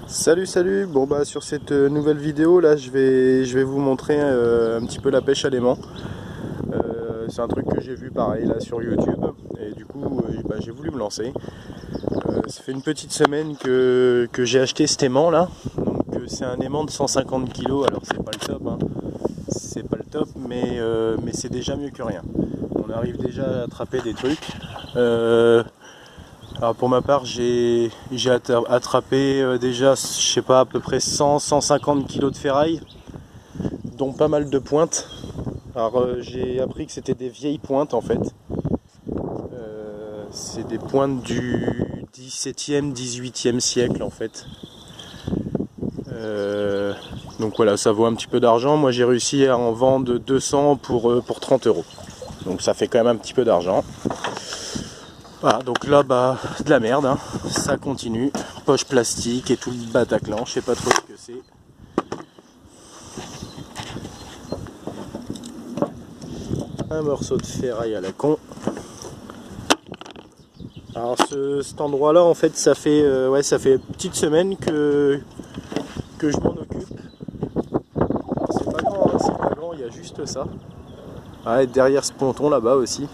Salut, bon bah sur cette nouvelle vidéo là je vais vous montrer un petit peu la pêche à l'aimant. C'est un truc que j'ai vu pareil là sur YouTube et du coup bah, j'ai voulu me lancer. Ça fait une petite semaine que j'ai acheté cet aimant là. Donc c'est un aimant de 150 kg, alors c'est pas le top hein. C'est pas le top mais c'est déjà mieux que rien. On arrive déjà à attraper des trucs. Alors pour ma part, j'ai attrapé déjà, je sais pas, à peu près 100-150 kg de ferraille, dont pas mal de pointes. Alors j'ai appris que c'était des vieilles pointes en fait. C'est des pointes du 17e, 18e siècle en fait. Donc voilà, ça vaut un petit peu d'argent. Moi j'ai réussi à en vendre 200 pour 30 euros. Donc ça fait quand même un petit peu d'argent. Voilà, donc là, bah, de la merde, hein. Ça continue, poche plastique et tout le Bataclan, je sais pas trop ce que c'est. Un morceau de ferraille à la con. Alors cet endroit-là, en fait, ça fait une petite semaine que je m'en occupe. C'est pas grand, hein, c'est pas grand, il y a juste ça. Ouais, derrière ce ponton là-bas aussi.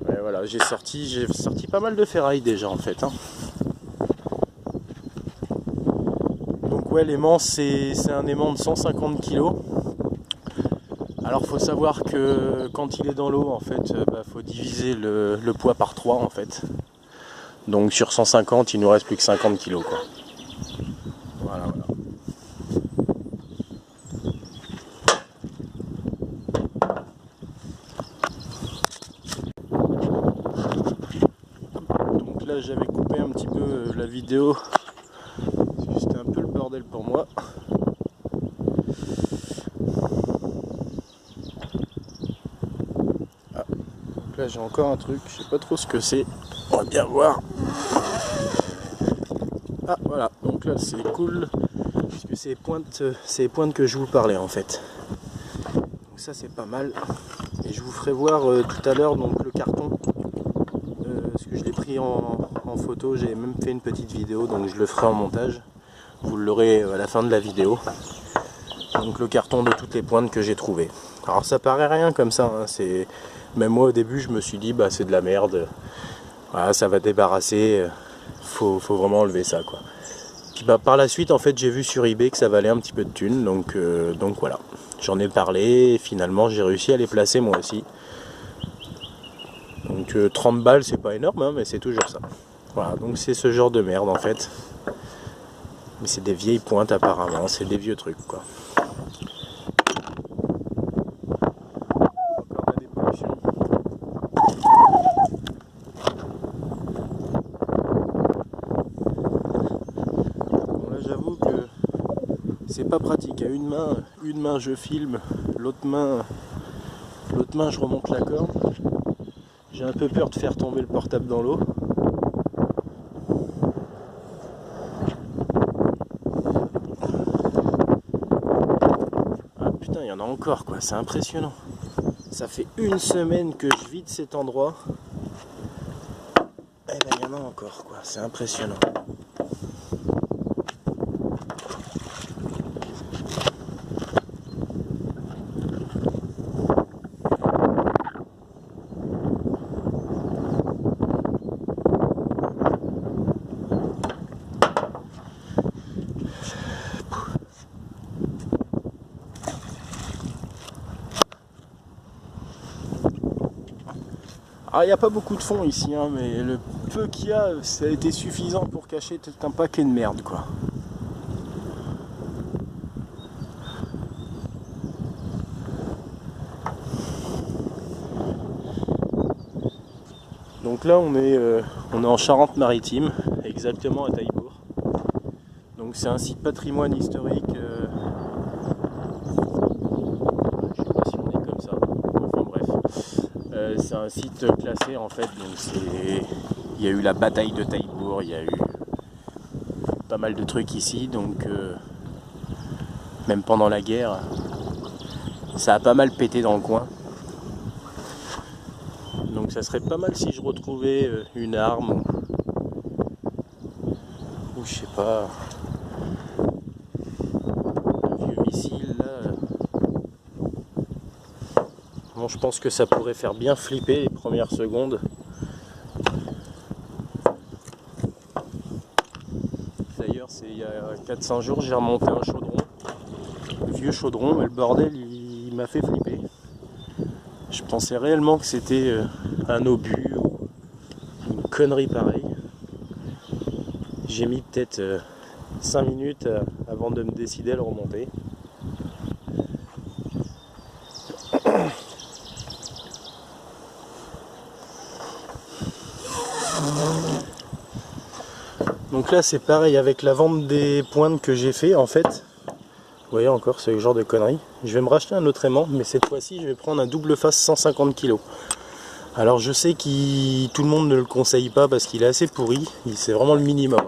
Ouais, voilà, j'ai sorti pas mal de ferraille déjà en fait, hein. Donc ouais, l'aimant c'est un aimant de 150 kg. Alors faut savoir que quand il est dans l'eau en fait, faut diviser le poids par 3 en fait. Donc sur 150 il nous reste plus que 50 kg quoi. Voilà. Donc là j'avais coupé un petit peu la vidéo parce que c'était un peu le bordel pour moi. Ah, donc là j'ai encore un truc, je sais pas trop ce que c'est. On va bien voir. Ah voilà, donc là c'est cool puisque c'est les pointes que je vous parlais en fait. Donc ça c'est pas mal. Et je vous ferai voir tout à l'heure donc le carton. Parce que je l'ai pris en photo, j'ai même fait une petite vidéo, donc je le ferai en montage. Vous l'aurez à la fin de la vidéo. Donc le carton de toutes les pointes que j'ai trouvées. Alors ça paraît rien comme ça, hein, même moi au début je me suis dit bah c'est de la merde. Voilà, ça va débarrasser, faut vraiment enlever ça quoi. Puis bah par la suite en fait j'ai vu sur eBay que ça valait un petit peu de thunes, donc voilà. J'en ai parlé et finalement j'ai réussi à les placer moi aussi. Donc 30 balles c'est pas énorme hein, mais c'est toujours ça. Voilà, donc c'est ce genre de merde en fait. Mais c'est des vieilles pointes apparemment, c'est des vieux trucs quoi. Encore de la dépollution. Bon là j'avoue que c'est pas pratique. À une main je filme, l'autre main je remonte la corde. J'ai un peu peur de faire tomber le portable dans l'eau. Ah putain, il y en a encore quoi, c'est impressionnant. Ça fait une semaine que je vide cet endroit. Et ben il y en a encore quoi, c'est impressionnant. Alors il n'y a pas beaucoup de fond ici, hein, mais le peu qu'il y a, ça a été suffisant pour cacher tout un paquet de merde quoi. Donc là on est en Charente-Maritime, exactement à Taillebourg. Donc c'est un site patrimoine historique. Je sais pas si on est comme ça. Enfin bref. C'est un site classé en fait. Donc il y a eu la bataille de Taillebourg, il y a eu pas mal de trucs ici. Donc même pendant la guerre, ça a pas mal pété dans le coin. Donc ça serait pas mal si je retrouvais une arme ou je sais pas, un vieux missile là. Bon, je pense que ça pourrait faire bien flipper les premières secondes. D'ailleurs, c'est il y a 4-5 jours, j'ai remonté un chaudron, le vieux chaudron, et le bordel il m'a fait flipper. Je pensais réellement que c'était un obus ou une connerie pareille. J'ai mis peut-être 5 minutes avant de me décider à le remonter. Donc là c'est pareil avec la vente des pointes que j'ai fait en fait. Vous voyez encore ce genre de conneries. Je vais me racheter un autre aimant, mais cette fois-ci je vais prendre un double face 150 kg. Alors je sais que tout le monde ne le conseille pas parce qu'il est assez pourri, c'est vraiment le minimum.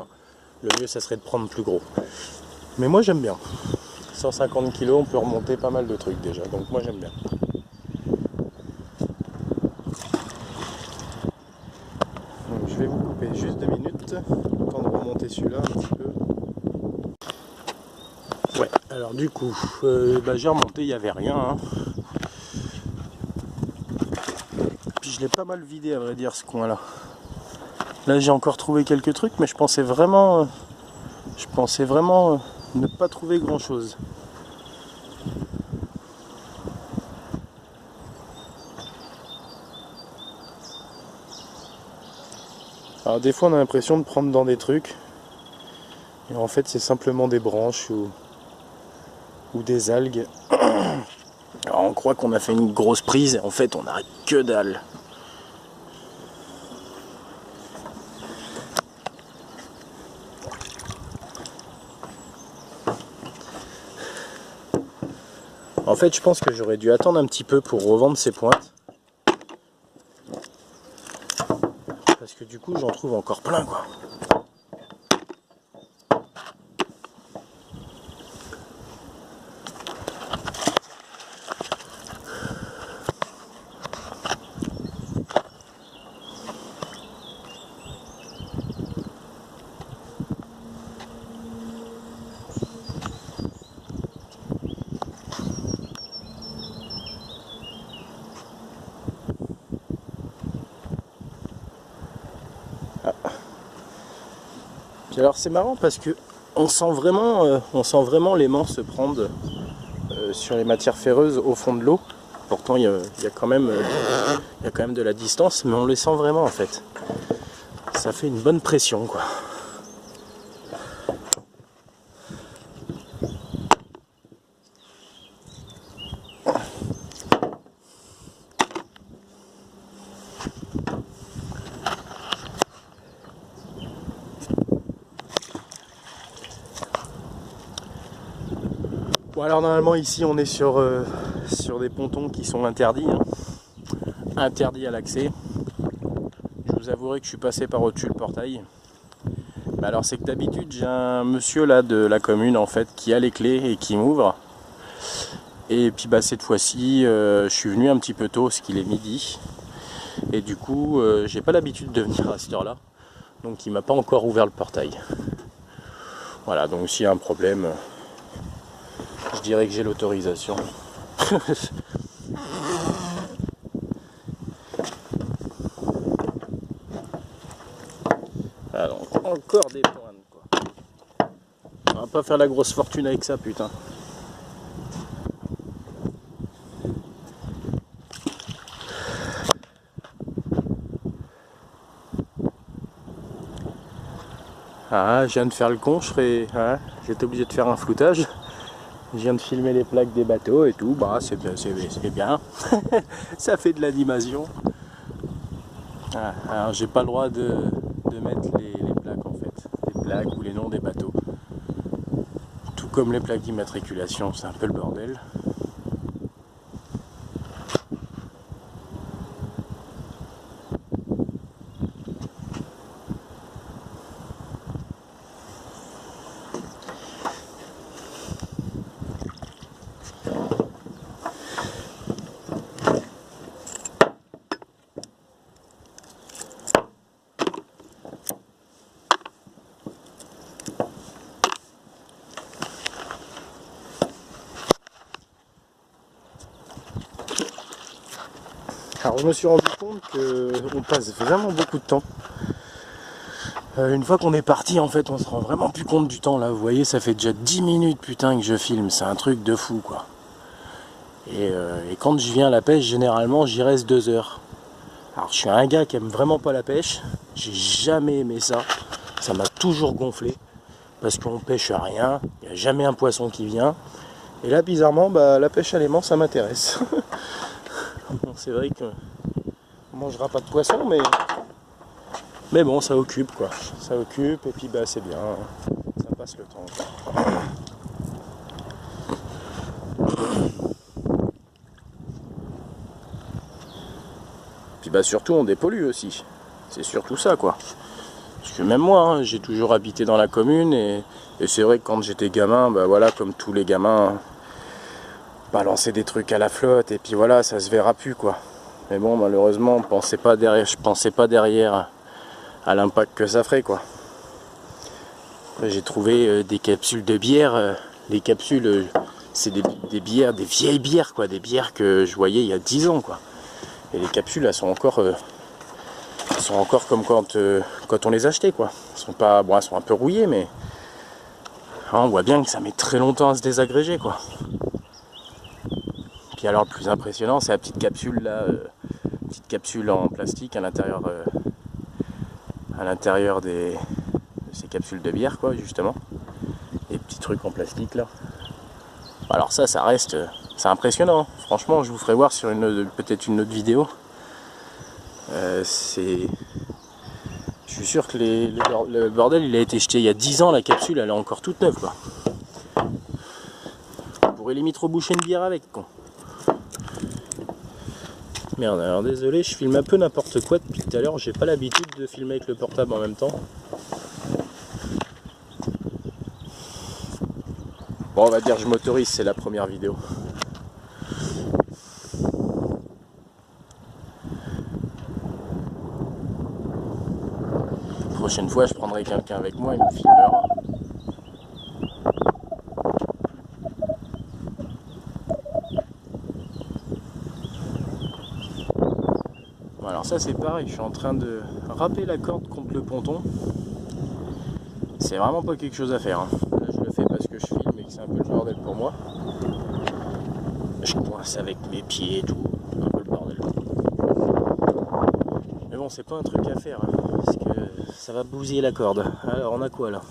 Le mieux ça serait de prendre plus gros. Mais moi j'aime bien. 150 kg on peut remonter pas mal de trucs déjà, donc moi j'aime bien. Donc je vais vous couper juste 2 minutes, le temps de remonter celui-là un petit peu. Ouais, alors du coup, j'ai remonté, il n'y avait rien. Hein. Puis je l'ai pas mal vidé à vrai dire ce coin-là. Là j'ai encore trouvé quelques trucs, mais je pensais vraiment ne pas trouver grand-chose. Alors des fois on a l'impression de prendre dans des trucs, et en fait c'est simplement des branches ou des algues. Alors on croit qu'on a fait une grosse prise, et en fait on n'a que dalle. En fait je pense que j'aurais dû attendre un petit peu pour revendre ces pointes. Parce que du coup j'en trouve encore plein quoi. Puis alors c'est marrant parce que on sent vraiment l'aimant se prendre sur les matières ferreuses au fond de l'eau. Pourtant il y a quand même de la distance, mais on les sent vraiment en fait. Ça fait une bonne pression quoi. Bon alors normalement ici on est sur des pontons qui sont interdits, hein. Interdits à l'accès. Je vous avouerai que je suis passé par au-dessus le portail. Mais alors c'est que d'habitude j'ai un monsieur là de la commune en fait qui a les clés et qui m'ouvre. Et puis cette fois-ci je suis venu un petit peu tôt parce qu'il est midi. Et du coup j'ai pas l'habitude de venir à cette heure là. Donc il m'a pas encore ouvert le portail. Voilà, donc s'il y a un problème, je dirais que j'ai l'autorisation. Alors, encore des pointes quoi. On va pas faire la grosse fortune avec ça putain. Ah, je viens de faire le con, j'étais obligé de faire un floutage. Je viens de filmer les plaques des bateaux et tout, c'est bien. Ça fait de l'animation. Ah, alors j'ai pas le droit de mettre les plaques en fait. Les plaques ou les noms des bateaux. Tout comme les plaques d'immatriculation, c'est un peu le bordel. Alors je me suis rendu compte qu'on passe vraiment beaucoup de temps. Une fois qu'on est parti, en fait, on se rend vraiment plus compte du temps là. Vous voyez, ça fait déjà 10 minutes putain que je filme, c'est un truc de fou quoi. Et quand je viens à la pêche, généralement j'y reste 2 heures. Alors je suis un gars qui aime vraiment pas la pêche, j'ai jamais aimé ça, ça m'a toujours gonflé, parce qu'on pêche à rien, il n'y a jamais un poisson qui vient. Et là bizarrement, la pêche à l'aimant ça m'intéresse. Bon, c'est vrai qu'on mangera pas de poisson, mais bon, ça occupe quoi, ça occupe et puis c'est bien, ça passe le temps quoi. Puis surtout on dépollue aussi, c'est surtout ça quoi. Parce que même moi, hein, j'ai toujours habité dans la commune et c'est vrai que quand j'étais gamin, voilà, comme tous les gamins, balancer des trucs à la flotte et puis voilà, ça se verra plus quoi. Mais bon, malheureusement, je pensais pas derrière à l'impact que ça ferait quoi. J'ai trouvé des capsules de bière, les capsules, c'est des bières, des vieilles bières quoi, des bières que je voyais il y a 10 ans quoi. Et les capsules, elles sont encore comme quand on les achetait quoi. Elles sont pas, bon, elles sont un peu rouillées, mais on voit bien que ça met très longtemps à se désagréger quoi. Puis alors le plus impressionnant, c'est la petite capsule là, petite capsule en plastique à l'intérieur de ces capsules de bière quoi, justement. Les petits trucs en plastique là. Alors ça reste, c'est impressionnant. Franchement, je vous ferai voir sur peut-être une autre vidéo. Je suis sûr que le bordel il a été jeté il y a 10 ans, la capsule elle est encore toute neuve quoi. On pourrait limite reboucher une bière avec con. Merde, alors désolé, je filme un peu n'importe quoi depuis tout à l'heure, j'ai pas l'habitude de filmer avec le portable en même temps. Bon, on va dire je m'autorise, c'est la première vidéo. La prochaine fois, je prendrai quelqu'un avec moi, il me filmera. Bon, alors ça c'est pareil, je suis en train de râper la corde contre le ponton. C'est vraiment pas quelque chose à faire. Hein. Là je le fais parce que je filme et que c'est un peu le bordel pour moi. Je coince avec mes pieds et tout, un peu le bordel. Mais bon, c'est pas un truc à faire, hein, parce que ça va bousiller la corde. Alors on a quoi là?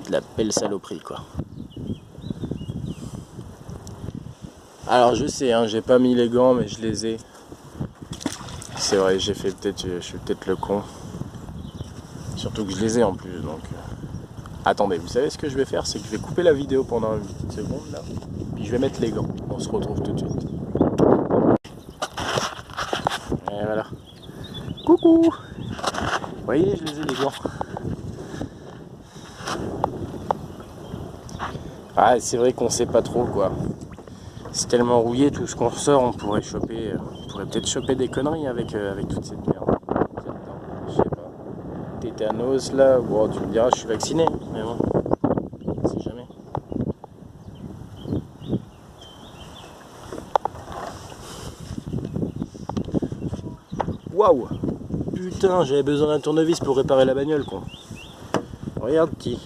De la belle saloperie quoi. Alors je sais, hein, j'ai pas mis les gants mais je les ai. C'est vrai, je suis peut-être le con. Surtout que je les ai en plus donc. Attendez, vous savez ce que je vais faire, c'est que je vais couper la vidéo pendant une petite seconde là. Puis je vais mettre les gants. On se retrouve tout de suite. Et voilà. Coucou! Vous voyez, je les ai les gants. Ah, c'est vrai qu'on sait pas trop quoi. C'est tellement rouillé tout ce qu'on ressort, on pourrait peut-être choper des conneries avec toute cette merde. Je sais pas. Tétanos là, bon tu me diras je suis vacciné, mais bon, on sait jamais. Waouh! Putain, j'avais besoin d'un tournevis pour réparer la bagnole quoi. Regarde petit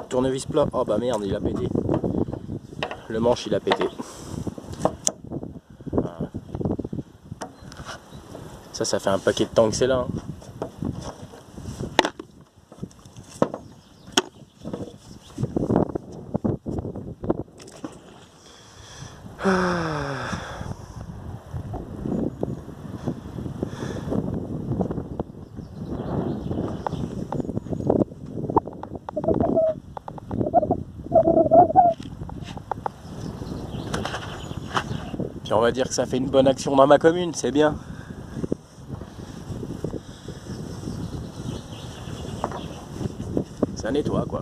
tournevis plat. Oh bah merde, il a pété. Le manche il a pété. Ça fait un paquet de temps que c'est là. Hein. Puis on va dire que ça fait une bonne action dans ma commune, c'est bien. Ça nettoie quoi.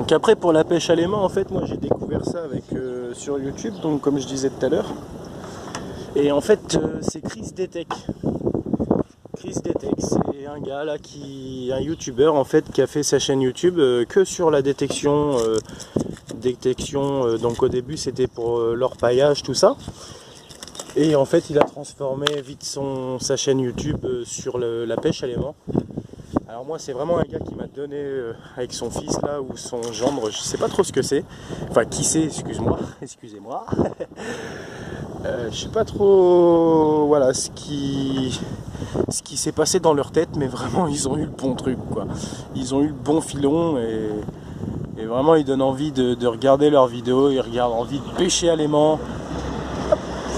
Donc après pour la pêche à l'aimant, en fait moi j'ai découvert ça avec sur YouTube, donc comme je disais tout à l'heure. Et en fait c'est Chris Detek. Chris Detek, c'est un gars là un youtubeur en fait qui a fait sa chaîne YouTube que sur la détection. Donc au début c'était pour l'orpaillage, tout ça. Et en fait il a transformé vite sa chaîne YouTube sur la pêche à l'aimant. Alors moi c'est vraiment un gars qui m'a donné avec son fils là ou son gendre, je sais pas trop ce que c'est. Enfin qui c'est, excusez-moi. Je sais pas trop voilà ce qui s'est passé dans leur tête, mais vraiment ils ont eu le bon truc quoi. Ils ont eu le bon filon et vraiment ils donnent envie de regarder leurs vidéos, ils regardent envie de pêcher à l'aimant.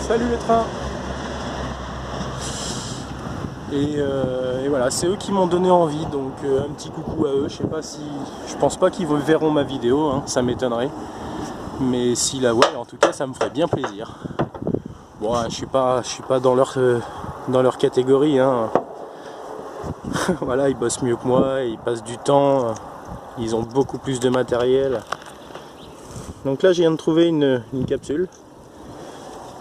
Salut le train. Et voilà, c'est eux qui m'ont donné envie, donc un petit coucou à eux. Je pense pas qu'ils verront ma vidéo, hein, ça m'étonnerait. Mais si la voient, en tout cas, ça me ferait bien plaisir. Bon, je suis pas dans leur catégorie, hein. Voilà, ils bossent mieux que moi, ils passent du temps, ils ont beaucoup plus de matériel. Donc là, je viens de trouver une capsule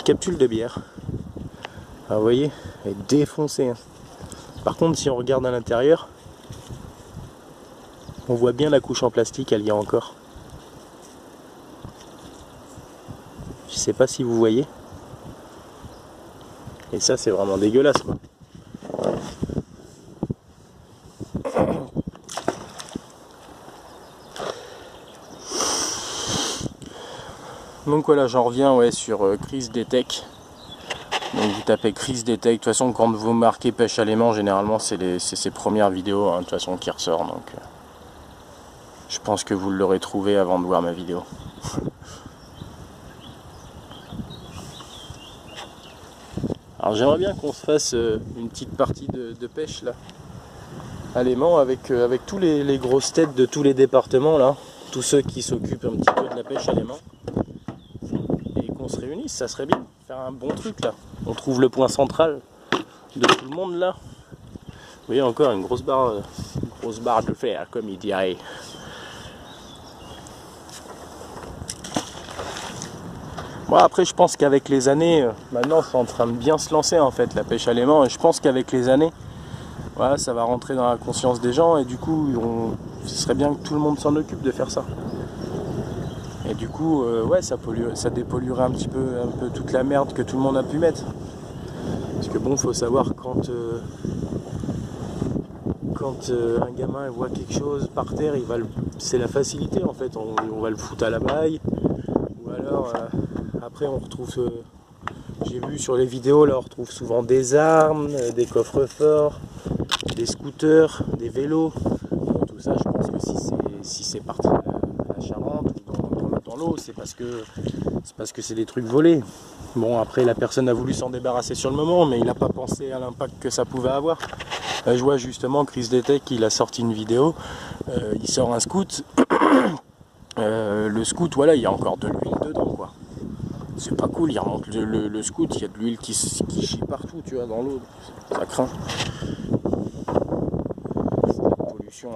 de bière. Alors, vous voyez, elle est défoncée, hein. Par contre, si on regarde à l'intérieur, on voit bien la couche en plastique, elle y est encore. Je sais pas si vous voyez. Et ça, c'est vraiment dégueulasse, quoi. Donc voilà, j'en reviens sur Chris Detek. Donc vous tapez Chris Detek, de toute façon quand vous marquez pêche à l'aimant, généralement c'est ses premières vidéos, hein, de toute façon qui ressort, donc je pense que vous l'aurez trouvé avant de voir ma vidéo. Alors j'aimerais bien qu'on se fasse une petite partie de pêche là, à l'aimant avec tous les grosses têtes de tous les départements là, tous ceux qui s'occupent un petit peu de la pêche à l'aimant, et qu'on se réunisse, ça serait bien, faire un bon truc là. On trouve le point central de tout le monde là. Vous voyez encore une grosse barre de fer, comme il dirait. Bon, après je pense qu'avec les années, maintenant c'est en train de bien se lancer en fait la pêche à l'aimant, et je pense qu'avec les années, voilà, ça va rentrer dans la conscience des gens, et du coup ce serait bien que tout le monde s'en occupe de faire ça. Et du coup, ouais, ça dépolluerait un peu toute la merde que tout le monde a pu mettre. Parce que bon, faut savoir quand un gamin voit quelque chose par terre, c'est la facilité en fait. On va le foutre à la baille. Ou alors, après, on retrouve. J'ai vu sur les vidéos, là, on retrouve souvent des armes, des coffres-forts, des scooters, des vélos. Bon, tout ça, je pense que si c'est parti à la Charente, dans l'eau, c'est parce que c'est des trucs volés. Bon, après la personne a voulu s'en débarrasser sur le moment, mais il n'a pas pensé à l'impact que ça pouvait avoir. Là, je vois justement Chris Detek, il a sorti une vidéo, il sort un scoot. Le scoot, voilà, il y a encore de l'huile dedans, quoi. C'est pas cool, il remonte le scoot, il y a de l'huile qui chie partout, tu vois, dans l'eau. Ça craint. C'est de la pollution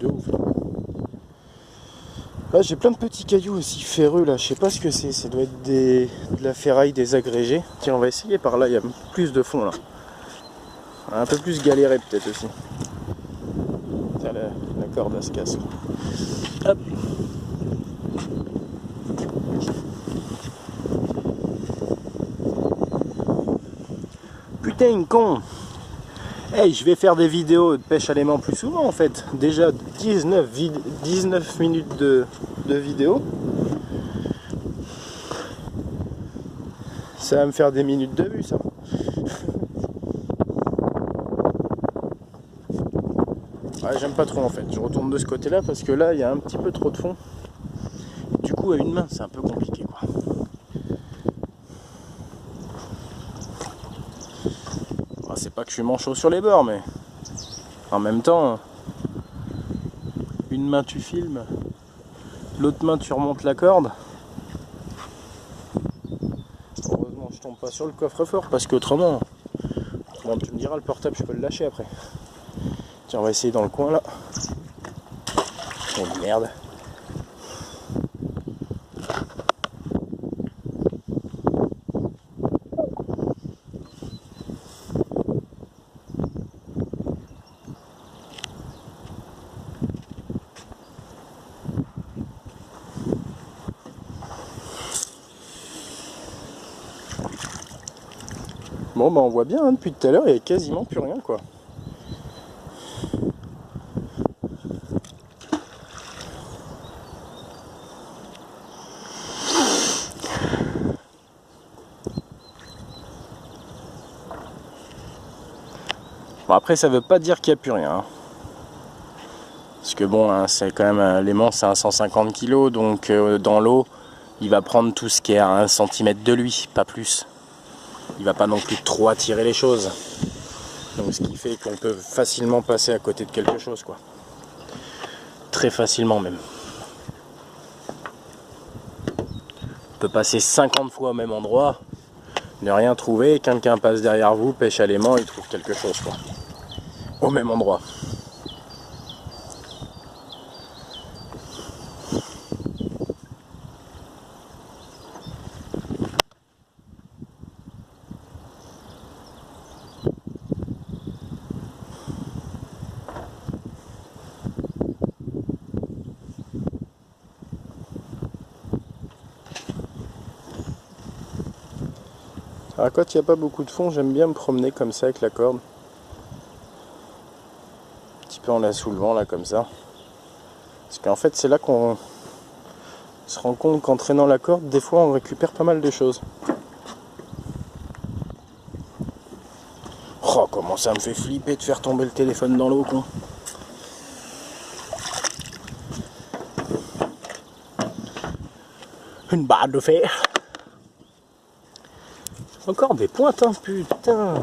de ouf. Là j'ai plein de petits cailloux aussi ferreux là, je sais pas ce que c'est, ça doit être de la ferraille désagrégée. Tiens, on va essayer par là, il y a plus de fond là. Un peu plus galéré peut-être aussi. Tiens, la corde elle se casse. Hop. Putain, con. Hey, je vais faire des vidéos de pêche à l'aimant plus souvent en fait. Déjà 19 minutes de vidéo. Ça va me faire des minutes de vue ça. Ouais, j'aime pas trop en fait. Je retourne de ce côté là parce que là il y a un petit peu trop de fond. Du coup à une main c'est un peu compliqué quoi. C'est pas que je suis manchot sur les bords, mais en même temps, une main tu filmes, l'autre main tu remontes la corde. Heureusement je tombe pas sur le coffre-fort parce qu'autrement, bon, tu me diras le portable je peux le lâcher après. Tiens, on va essayer dans le coin là. Oh merde. Bon bah on voit bien, hein, depuis tout à l'heure il n'y a quasiment plus rien quoi. Bon après ça veut pas dire qu'il n'y a plus rien. Hein. Parce que bon, hein, c'est quand même l'aimant c'est un 150 kg, donc dans l'eau il va prendre tout ce qui est à 1 cm de lui, pas plus. Il va pas non plus trop attirer les choses. Donc ce qui fait qu'on peut facilement passer à côté de quelque chose quoi. Très facilement même. On peut passer 50 fois au même endroit, ne rien trouver, quelqu'un passe derrière vous, pêche à l'aimant, il trouve quelque chose quoi. Au même endroit. Alors quand il n'y a pas beaucoup de fond, j'aime bien me promener comme ça avec la corde. Un petit peu en la soulevant là comme ça. Parce qu'en fait c'est là qu'on se rend compte qu'en traînant la corde, des fois on récupère pas mal de choses. Oh comment ça me fait flipper de faire tomber le téléphone dans l'eau con. Une barre de fer. Encore des pointes, hein, putain.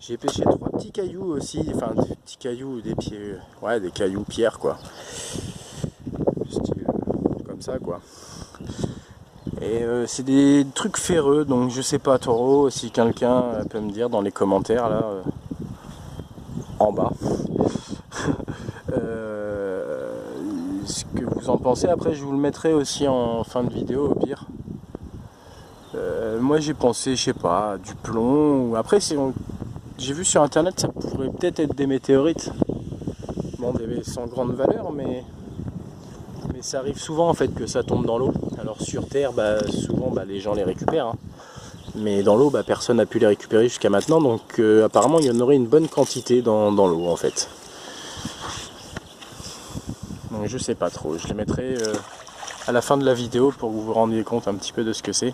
J'ai pêché 3 petits cailloux aussi, enfin des petits cailloux, des pieds, ouais des cailloux pierres quoi. Style, comme ça quoi. Et c'est des trucs ferreux, donc je sais pas trop si quelqu'un peut me dire dans les commentaires là, en bas. Ce que vous en pensez. Après je vous le mettrai aussi en fin de vidéo au pire. Moi j'ai pensé, je sais pas, du plomb, ou après j'ai vu sur internet ça pourrait peut-être être des météorites. Bon, sans grande valeur, mais ça arrive souvent en fait que ça tombe dans l'eau. Alors sur terre, bah, souvent bah, les gens les récupèrent, hein. Mais dans l'eau, bah, personne n'a pu les récupérer jusqu'à maintenant, donc apparemment il y en aurait une bonne quantité dans l'eau en fait. Donc je sais pas trop, je les mettrai à la fin de la vidéo pour que vous vous rendiez compte un petit peu de ce que c'est.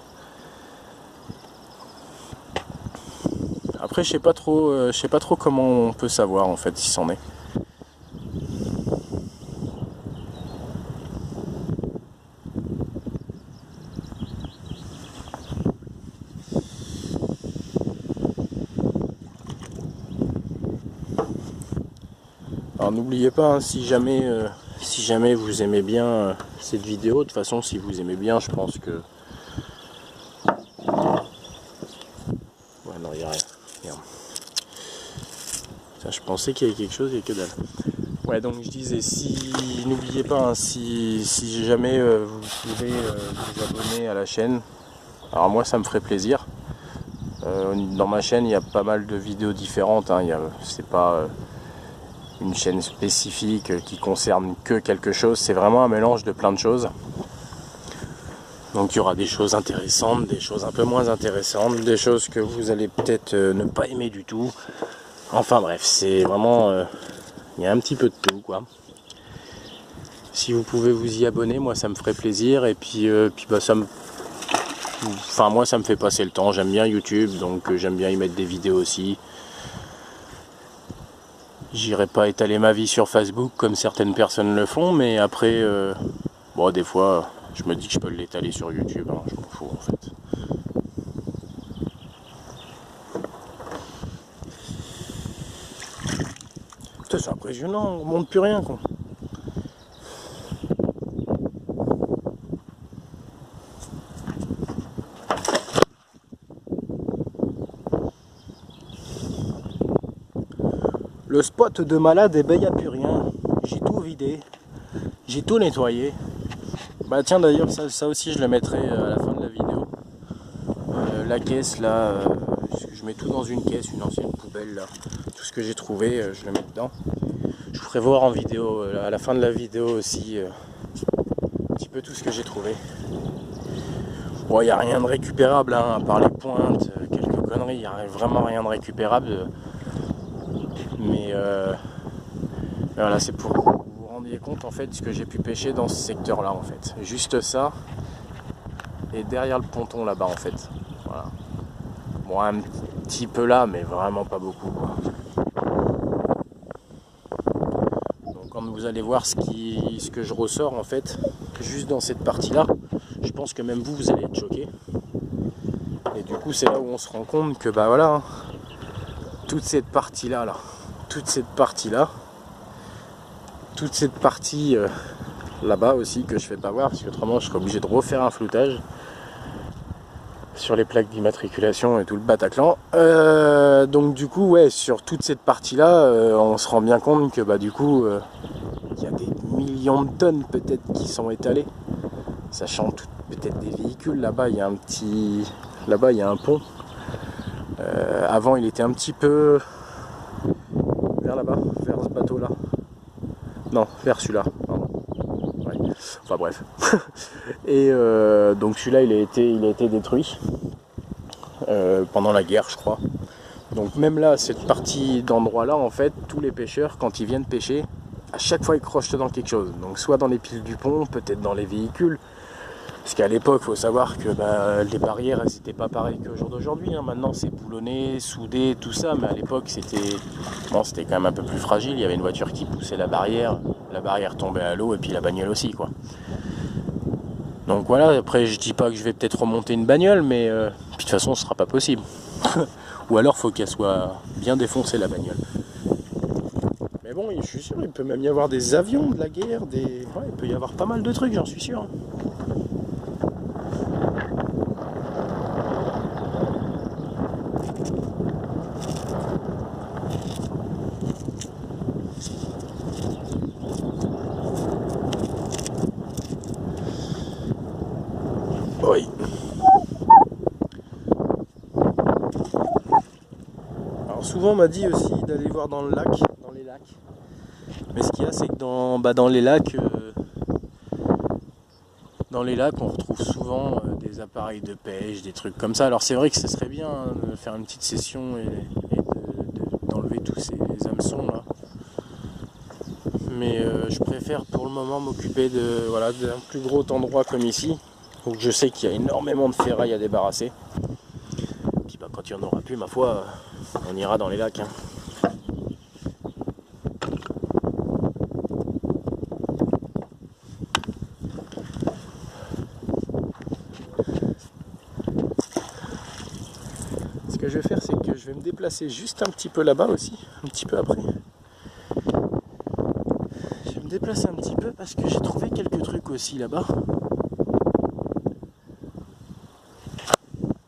Après je sais pas trop comment on peut savoir en fait si c'en est. Alors n'oubliez pas, hein, si jamais vous aimez bien cette vidéo, de toute façon si vous aimez bien, je pense que... Ouais non, il n'y a rien. Merde. Ça, je pensais qu'il y avait quelque chose, il n'y a que dalle. Ouais, donc je disais, n'oubliez pas, hein, si jamais vous pouvez vous abonner à la chaîne, alors moi ça me ferait plaisir. Dans ma chaîne il y a pas mal de vidéos différentes, hein, c'est pas... une chaîne spécifique qui concerne que quelque chose, c'est vraiment un mélange de plein de choses. Donc il y aura des choses intéressantes, des choses un peu moins intéressantes, des choses que vous allez peut-être ne pas aimer du tout. Enfin bref, c'est vraiment... il y a un petit peu de tout quoi. Si vous pouvez vous y abonner, moi ça me ferait plaisir. Et puis bah, moi ça me fait passer le temps, j'aime bien YouTube, donc j'aime bien y mettre des vidéos aussi. J'irai pas étaler ma vie sur Facebook comme certaines personnes le font, mais après, bon, des fois, je me dis que je peux l'étaler sur YouTube, hein, je m'en fous en fait. Putain, c'est impressionnant, on monte plus rien quoi. Le spot de malade, et ben y a plus rien. J'ai tout vidé, j'ai tout nettoyé. Bah tiens d'ailleurs ça aussi je le mettrai à la fin de la vidéo. La caisse là, je mets tout dans une caisse, une ancienne poubelle là. Tout ce que j'ai trouvé, je le mets dedans. Je vous ferai voir en vidéo, à la fin de la vidéo aussi, un petit peu tout ce que j'ai trouvé. Bon, il n'y a rien de récupérable, hein, à part les pointes, quelques conneries, il n'y a vraiment rien de récupérable. Mais voilà, c'est pour que vous vous rendiez compte en fait de ce que j'ai pu pêcher dans ce secteur là en fait. Juste ça, et derrière le ponton là-bas en fait. Voilà. Bon, un petit peu là, mais vraiment pas beaucoup, quoi. Donc quand vous allez voir ce que je ressors en fait, juste dans cette partie-là, je pense que même vous allez être choqués. Et du coup, c'est là où on se rend compte que bah voilà, hein, toute cette partie-là, toute cette partie-là, toute cette partie là-bas aussi que je fais pas voir, parce qu'autrement je serais obligé de refaire un floutage sur les plaques d'immatriculation et tout le Bataclan. Donc du coup, ouais, sur toute cette partie-là, on se rend bien compte que bah du coup, il y a des millions de tonnes peut-être qui sont étalées, sachant peut-être des véhicules. Là-bas, il y a là-bas, il y a un pont. Avant, il était un petit peu vers là-bas, vers ce bateau-là. Non, vers celui-là. Ouais. Enfin bref. Et donc celui-là, il a été détruit pendant la guerre, je crois. Donc même là, cette partie d'endroit-là, en fait, tous les pêcheurs, quand ils viennent pêcher, à chaque fois, ils crochent dans quelque chose. Donc soit dans les piles du pont, peut-être dans les véhicules. Parce qu'à l'époque, il faut savoir que les barrières, elles n'étaient pas pareilles qu'au jour d'aujourd'hui. Hein. Maintenant, c'est boulonné, soudé, tout ça. Mais à l'époque, c'était quand même un peu plus fragile. Il y avait une voiture qui poussait la barrière tombait à l'eau et puis la bagnole aussi, quoi. Donc voilà, après, je dis pas que je vais peut-être remonter une bagnole, mais puis, de toute façon, ce sera pas possible. Ou alors, faut qu'elle soit bien défoncée, la bagnole. Mais bon, je suis sûr, il peut même y avoir des avions de la guerre, ouais, il peut y avoir pas mal de trucs, j'en suis sûr. Oui. Alors souvent on m'a dit aussi d'aller voir dans les lacs. Mais ce qu'il y a, c'est que dans les lacs, on retrouve souvent des appareils de pêche, des trucs comme ça. Alors c'est vrai que ce serait bien, hein, de faire une petite session et d'enlever tous ces hameçons là. Mais je préfère pour le moment m'occuper d'un plus gros endroit comme ici, où je sais qu'il y a énormément de ferraille à débarrasser. Puis quand il n'y en aura plus, ma foi, on ira dans les lacs. Hein. Ce que je vais faire, c'est que je vais me déplacer juste un petit peu là-bas aussi, un petit peu après. Je vais me déplacer un petit peu parce que j'ai trouvé quelques trucs aussi là-bas.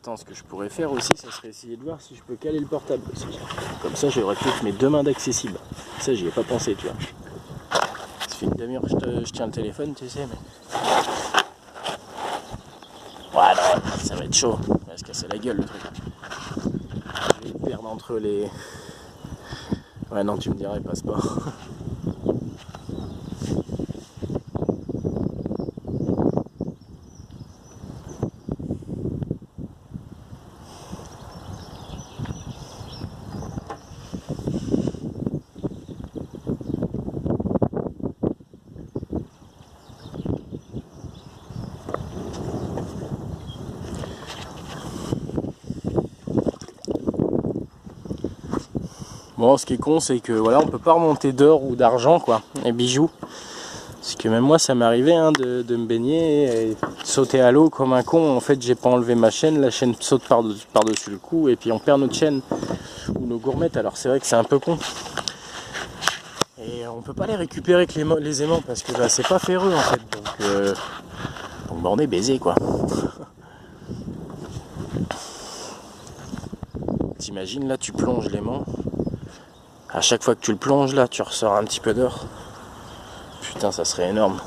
Attends, ce que je pourrais faire aussi, ça serait essayer de voir si je peux caler le portable aussi. Comme ça, j'aurais peut-être mes deux mains d'accessible. Ça, j'y ai pas pensé, tu vois. Ça fait une demi-heure que je tiens le téléphone, tu sais, mais... Voilà, ça va être chaud. Il va se casser la gueule, le truc. Je vais le perdre entre les... Ouais, non, tu me dirais, passeport. Bon, ce qui est con, c'est que voilà, on peut pas remonter d'or ou d'argent, quoi, et bijoux. Parce que même moi, ça m'est arrivé de me baigner et de sauter à l'eau comme un con. En fait, j'ai pas enlevé ma chaîne, la chaîne saute par-dessus le cou et puis on perd notre chaîne ou nos gourmettes. Alors c'est vrai que c'est un peu con. Et on peut pas les récupérer avec les aimants parce que c'est pas ferreux en fait. Donc on est baisé, quoi. T'imagines, là, tu plonges l'aimant. À chaque fois que tu le plonges, là, tu ressors un petit peu d'or. Putain, ça serait énorme.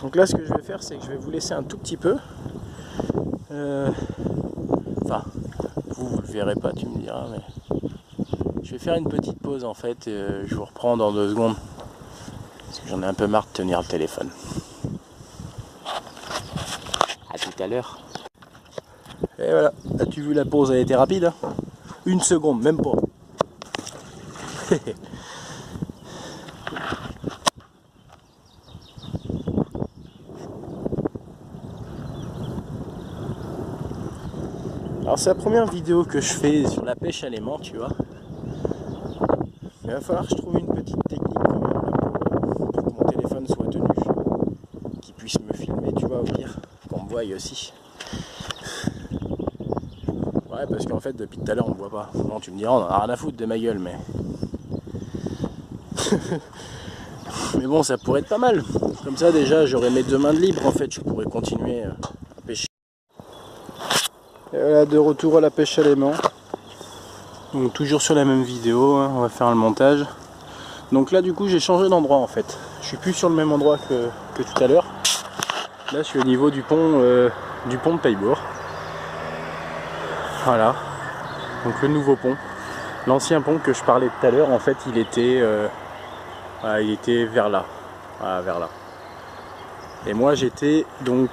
Donc là, ce que je vais faire, c'est que je vais vous laisser un tout petit peu. Enfin, vous le verrez pas, tu me diras, mais je vais faire une petite pause en fait. Je vous reprends dans 2 secondes. Parce que j'en ai un peu marre de tenir le téléphone. À tout à l'heure. Et voilà, as-tu vu, la pause a été rapide, hein? 1 seconde, même pas. Alors c'est la première vidéo que je fais sur la pêche à l'aimant, tu vois. Il va falloir que je trouve une petite technique quand même là, pour que mon téléphone soit tenu, qu'il puisse me filmer, tu vois, au pire, qu'on me voie aussi. Ouais, parce qu'en fait depuis tout à l'heure on me voit pas. Bon, tu me diras, on en a rien à foutre de ma gueule, mais mais bon, ça pourrait être pas mal. Comme ça déjà j'aurais mes 2 mains de libre, en fait je pourrais continuer à pêcher. Et voilà, de retour à la pêche à l'aimant. Donc toujours sur la même vidéo, hein, on va faire le montage. Donc là du coup j'ai changé d'endroit en fait. Je suis plus sur le même endroit que tout à l'heure. Là je suis au niveau du pont de Paillebourg. Voilà. Donc le nouveau pont. L'ancien pont que je parlais tout à l'heure, en fait il était vers là. Voilà, vers là. Et moi j'étais donc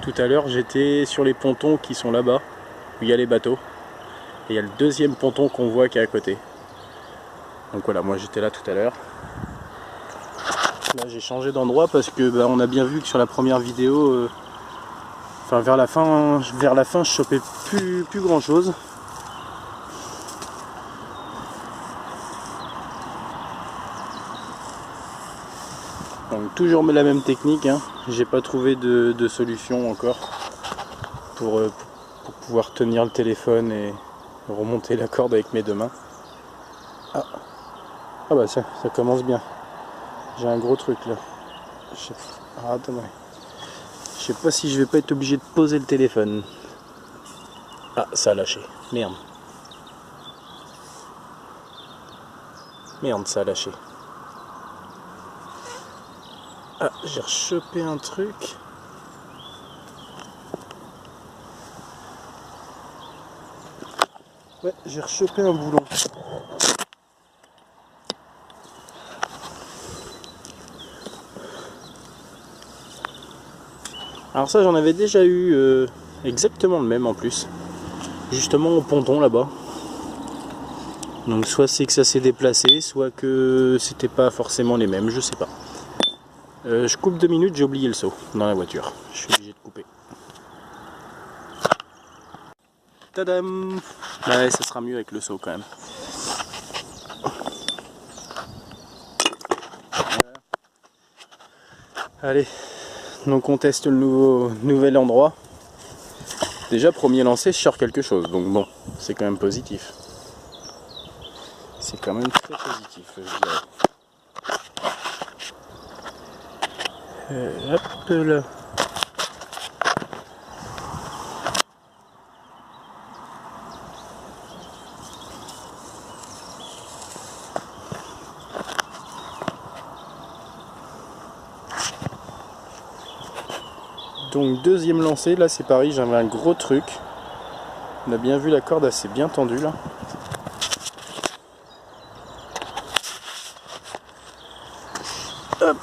tout à l'heure j'étais sur les pontons qui sont là-bas, où il y a les bateaux. Et il y a le 2e ponton qu'on voit qui est à côté. Donc voilà, moi j'étais là tout à l'heure. Là j'ai changé d'endroit parce que on a bien vu que sur la première vidéo, enfin vers la fin je chopais plus grand chose. Donc toujours la même technique, hein. J'ai pas trouvé de solution encore pour pouvoir tenir le téléphone et remonter la corde avec mes 2 mains. Ah bah ça commence bien. J'ai un gros truc là. Attends, ouais. Je sais pas si je vais pas être obligé de poser le téléphone. Ah, ça a lâché. Merde. Merde, ça a lâché. Ah, j'ai rechopé un truc. Ouais, j'ai rechopé un boulon. Alors ça, j'en avais déjà eu exactement le même en plus. Justement au ponton là-bas. Donc soit c'est que ça s'est déplacé, soit que c'était pas forcément les mêmes, je sais pas. Je coupe 2 minutes, j'ai oublié le seau dans la voiture. Je suis obligé de couper. Tadam! Ouais, ça sera mieux avec le seau quand même. Voilà. Allez, donc on teste le nouvel endroit. Déjà, premier lancer, je sors quelque chose, donc bon, c'est quand même positif. C'est quand même très positif, je dirais. Hop là. Donc 2e lancé, là c'est pareil, j'avais un gros truc. On a bien vu la corde assez bien tendue là. Hop.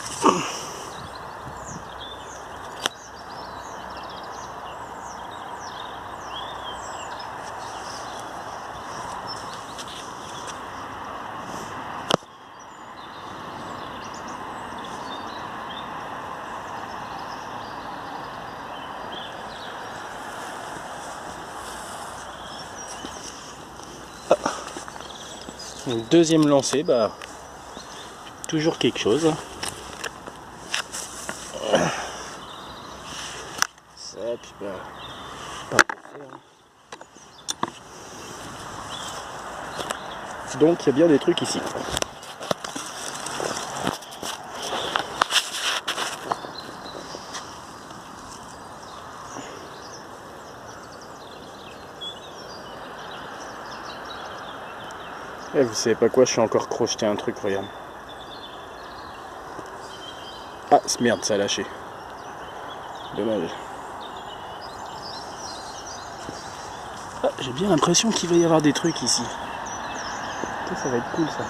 Donc 2e lancé, bah toujours quelque chose. Ça, puis bah, pas faire. Donc il y a bien des trucs ici. Et vous savez pas quoi, je suis encore crocheté un truc, regarde. Ah, merde, ça a lâché. Dommage. Ah, j'ai bien l'impression qu'il va y avoir des trucs ici. Ça va être cool ça.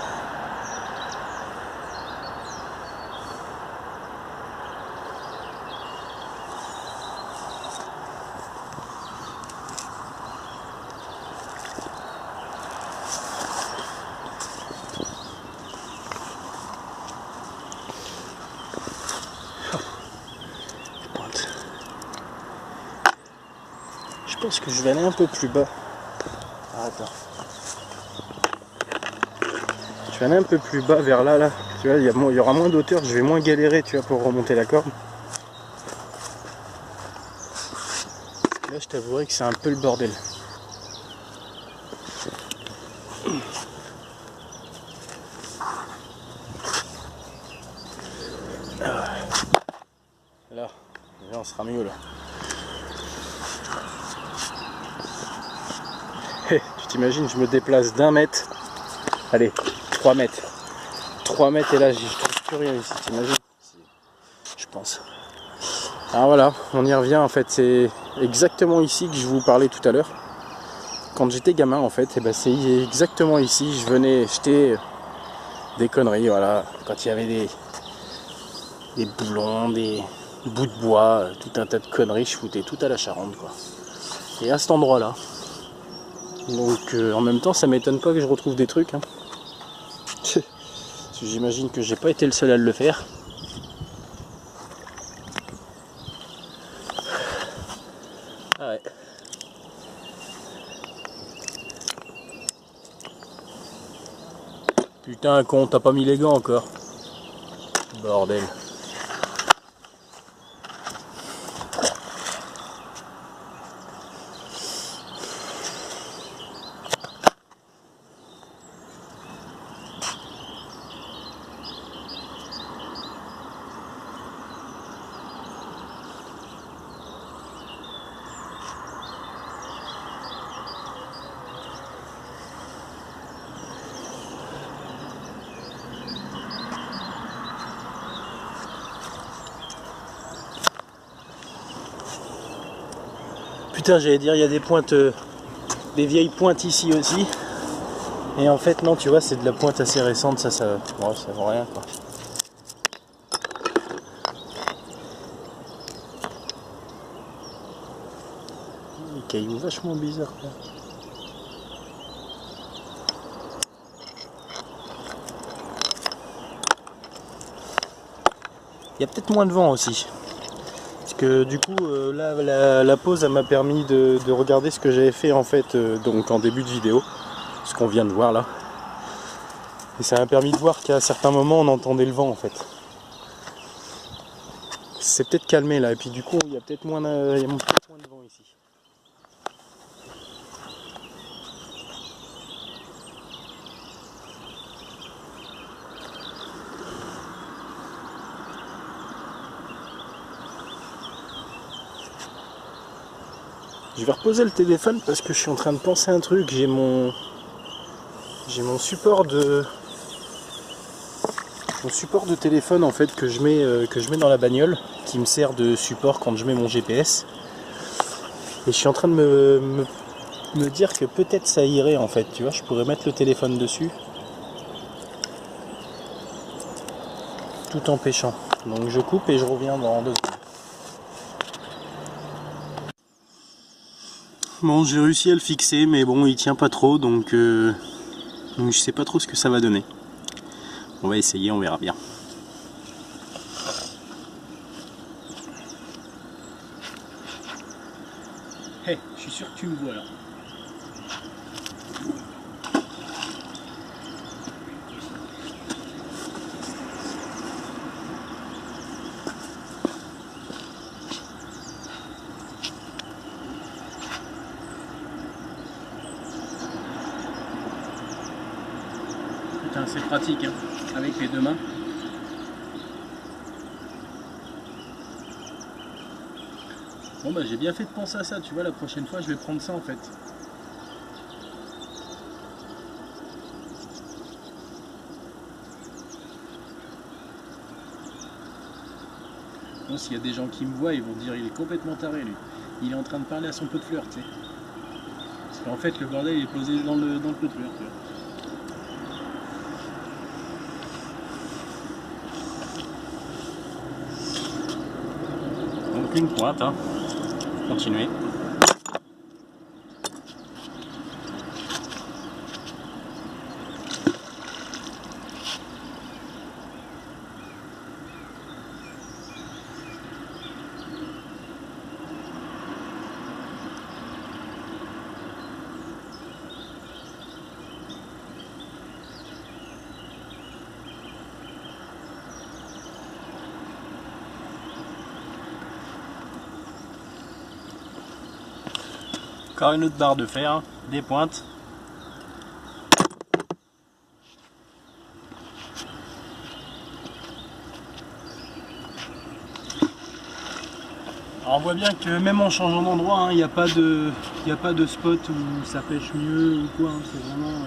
Je pense que je vais aller un peu plus bas. Ah, attends. Je vais aller un peu plus bas vers là. Tu vois, il y aura moins d'auteur, je vais moins galérer, tu vois, pour remonter la corde. Là, je t'avouerai que c'est un peu le bordel. Là, on sera mieux là. Hey, tu t'imagines, je me déplace d'1 mètre. Allez, 3 mètres. 3 mètres et là, je trouve plus rien ici, t'imagines? Je pense. Alors voilà, on y revient en fait. C'est exactement ici que je vous parlais tout à l'heure. Quand j'étais gamin en fait, et ben c'est exactement ici. Je venais jeter des conneries, voilà. Quand il y avait des boulons, des bouts de bois, tout un tas de conneries, je foutais tout à la Charente quoi. Et à cet endroit là. Donc en même temps ça m'étonne pas que je retrouve des trucs hein. J'imagine que j'ai pas été le seul à le faire. Ah ouais. Putain con, t'as pas mis les gants encore. Bordel. Putain, j'allais dire, il y a des pointes, des vieilles pointes ici aussi. Et en fait, non, tu vois, c'est de la pointe assez récente, ça vaut rien quoi. Des cailloux vachement bizarres quoi. Il y a peut-être moins de vent aussi. Parce que du coup, là, la pause, elle m'a permis de regarder ce que j'avais fait en fait, donc en début de vidéo. Ce qu'on vient de voir là. Et ça m'a permis de voir qu'à certains moments, on entendait le vent en fait. C'est peut-être calmé là, et puis du coup, il y a peut-être moins de vent ici. Je vais reposer le téléphone parce que je suis en train de penser un truc. J'ai mon support de téléphone en fait que je mets dans la bagnole, qui me sert de support quand je mets mon GPS. Et je suis en train de me dire que peut-être ça irait en fait. Tu vois, je pourrais mettre le téléphone dessus tout en pêchant. Donc je coupe et je reviens dans 2 secondes. Bon, j'ai réussi à le fixer, mais bon, il tient pas trop, donc je sais pas trop ce que ça va donner. On va essayer, on verra bien. Hey, je suis sûr que tu me vois là. Putain, c'est pratique hein, avec les 2 mains. Bon bah j'ai bien fait de penser à ça, tu vois, la prochaine fois je vais prendre ça en fait. Bon, s'il y a des gens qui me voient, ils vont dire il est complètement taré lui. Il est en train de parler à son pot de fleurs, tu sais. Parce qu'en fait le bordel il est posé dans le pot de fleurs, tu vois. Donc une pointe, hein. Continuez. Encore une autre barre de fer, des pointes. Alors on voit bien que même en changeant d'endroit, il n'y a pas de spot où ça pêche mieux ou quoi. C'est vraiment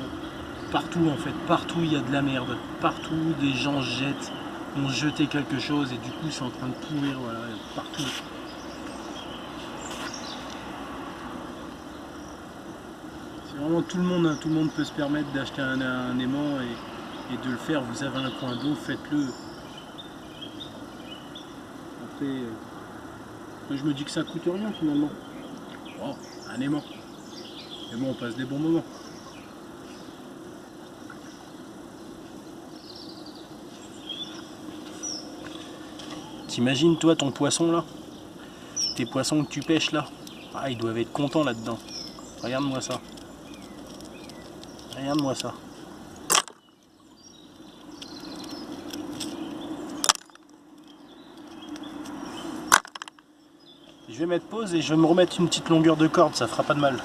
partout en fait. Partout il y a de la merde. Partout des gens ont jeté quelque chose et du coup c'est en train de pourrir. Voilà, partout. Vraiment tout le monde peut se permettre d'acheter un aimant et de le faire. Vous avez un coin d'eau, faites-le. Après, moi je me dis que ça coûte rien finalement. Oh, un aimant. Mais bon, on passe des bons moments. T'imagines toi ton poisson là? Tes poissons que tu pêches là? Ah, ils doivent être contents là-dedans. Regarde-moi ça. Regarde-moi ça. Je vais mettre pause et je vais me remettre une petite longueur de corde, ça fera pas de mal.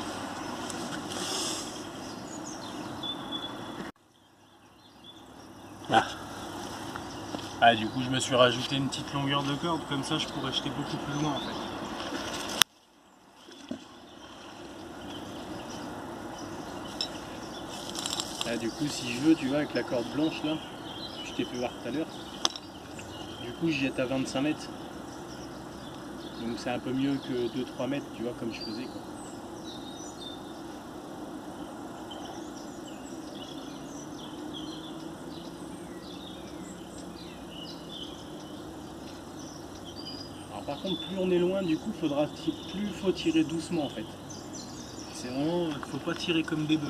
Ah, du coup je me suis rajouté une petite longueur de corde, comme ça je pourrais jeter beaucoup plus loin en fait. Là, du coup si je veux, tu vois, avec la corde blanche là, je t'ai fait voir tout à l'heure, du coup je jette à 25 mètres. Donc c'est un peu mieux que 2-3 mètres, tu vois, comme je faisais quoi. Alors par contre, plus on est loin, du coup, plus il faut tirer doucement en fait. C'est vraiment, il faut pas tirer comme des bœufs.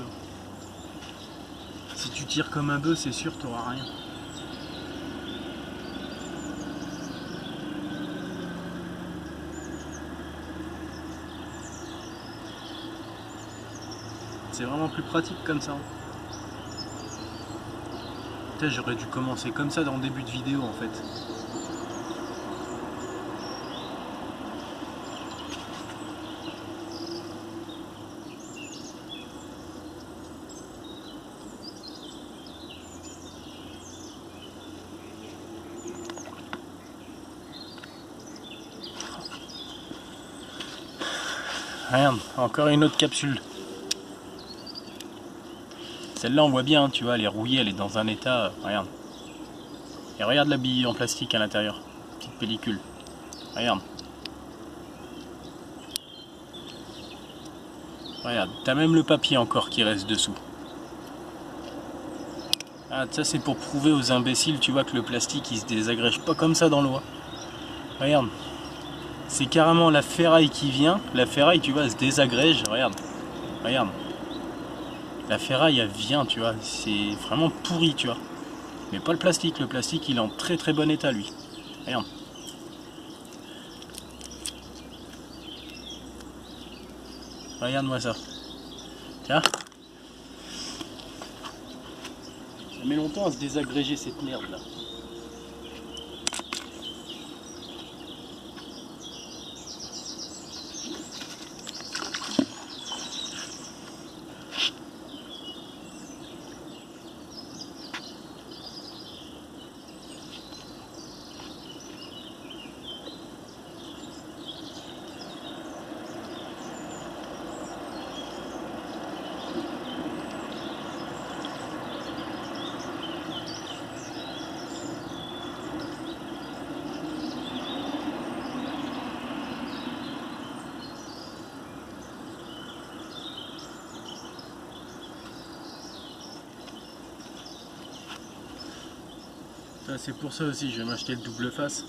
Si tu tires comme un bœuf, c'est sûr, tu n'auras rien. C'est vraiment plus pratique comme ça. Putain, j'aurais dû commencer comme ça dans le début de vidéo en fait. Regarde, encore une autre capsule. Celle-là on voit bien, tu vois, elle est rouillée, elle est dans un état, regarde. Et regarde la bille en plastique à l'intérieur, petite pellicule. Regarde. Regarde, t'as même le papier encore qui reste dessous. Ah, ça c'est pour prouver aux imbéciles, tu vois, que le plastique il se désagrège pas comme ça dans l'eau. Regarde. C'est carrément la ferraille qui vient. La ferraille, tu vois, elle se désagrège. Regarde. Regarde. La ferraille, elle vient, tu vois. C'est vraiment pourri, tu vois. Mais pas le plastique. Le plastique, il est en très très bon état, lui. Regarde. Regarde-moi ça. Tiens. Ça met longtemps à se désagréger cette merde là. C'est pour ça aussi, je vais m'acheter le double face.